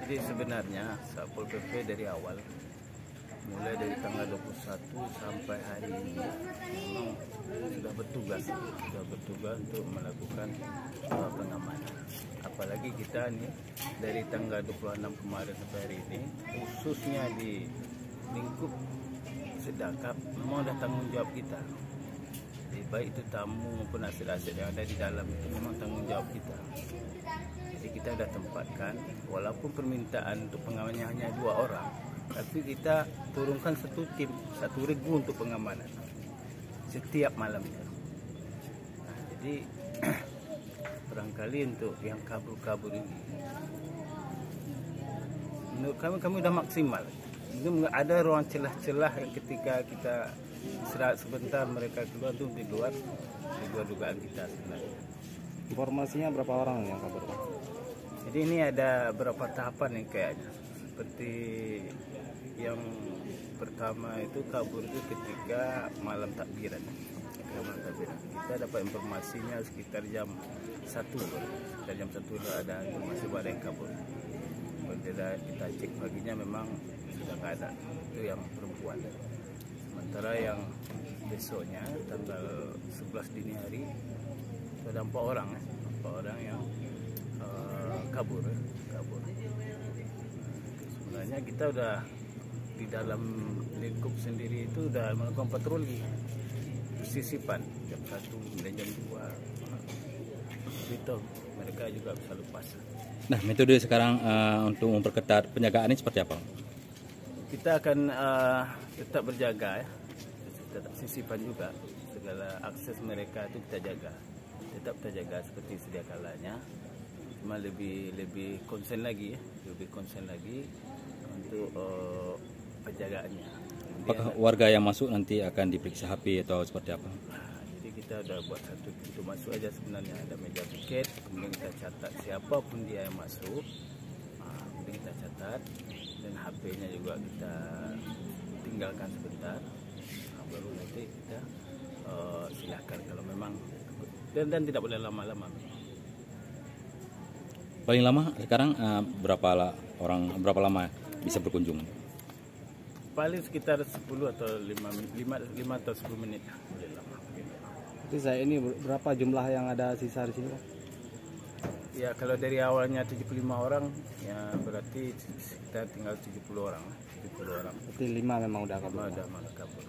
Jadi sebenarnya Satpol PP dari awal, mulai dari tanggal 21 sampai hari ini memang sudah bertugas untuk melakukan pengamanan. Apalagi kita nih dari tanggal 26 kemarin sampai hari ini, khususnya di lingkup Sedakap, memang ada tanggung jawab kita. Jadi baik itu tamu maupun aset-aset yang ada di dalam itu memang tanggung jawab kita. Jadi kita sudah tempatkan, walaupun permintaan untuk pengamanannya hanya 2 orang, tapi kita turunkan satu tim, 1 regu untuk pengamanan setiap malamnya. Nah, jadi barangkali untuk yang kabur-kabur ini, menurut kami sudah maksimal. Ini ada ruang celah-celah yang ketika kita istirahat sebentar mereka keluar tuh di luar dugaan kita sebenarnya. Informasinya berapa orang yang kabur? Jadi ini ada beberapa tahapan yang kayaknya. Seperti yang pertama itu kabur itu ketika malam takbiran. Kita dapat informasinya sekitar jam 1. Sekitar jam 1 ada informasi bahwa ada yang kabur. Kita cek paginya memang sudah nggak ada, itu yang perempuan. Sementara yang besoknya tanggal 11 dini hari itu ada 4 orang yang kabur. Sebenarnya kita udah di dalam lingkup sendiri itu udah melakukan patroli sisipan jam 1 dan jam 2 itu mereka juga bisa lepas. Nah, metode sekarang untuk memperketat penjagaan ini seperti apa? Kita akan tetap berjaga ya, tetap sisipan juga segala akses mereka itu kita jaga, tetap kita jaga seperti sedia kalanya, cuma lebih konsen lagi ya, untuk penjagaannya. Apakah warga yang masuk nanti akan diperiksa HP atau seperti apa? Jadi kita udah buat satu pintu masuk aja sebenarnya, ada meja piket, kemudian kita catat siapapun dia yang masuk, kemudian kita catat, dan HP-nya juga kita tinggalkan sebentar, baru nanti kita silakan kalau memang, dan tidak boleh lama-lama. Paling lama sekarang berapa lama bisa berkunjung? Paling sekitar 10 atau 5 atau 10 menit boleh lama. Jadi saya ini berapa jumlah yang ada sisa di sini? Ya kalau dari awalnya 75 orang, ya berarti kita tinggal 70 orang. Berarti 5 memang udah kabur. Udah kabur.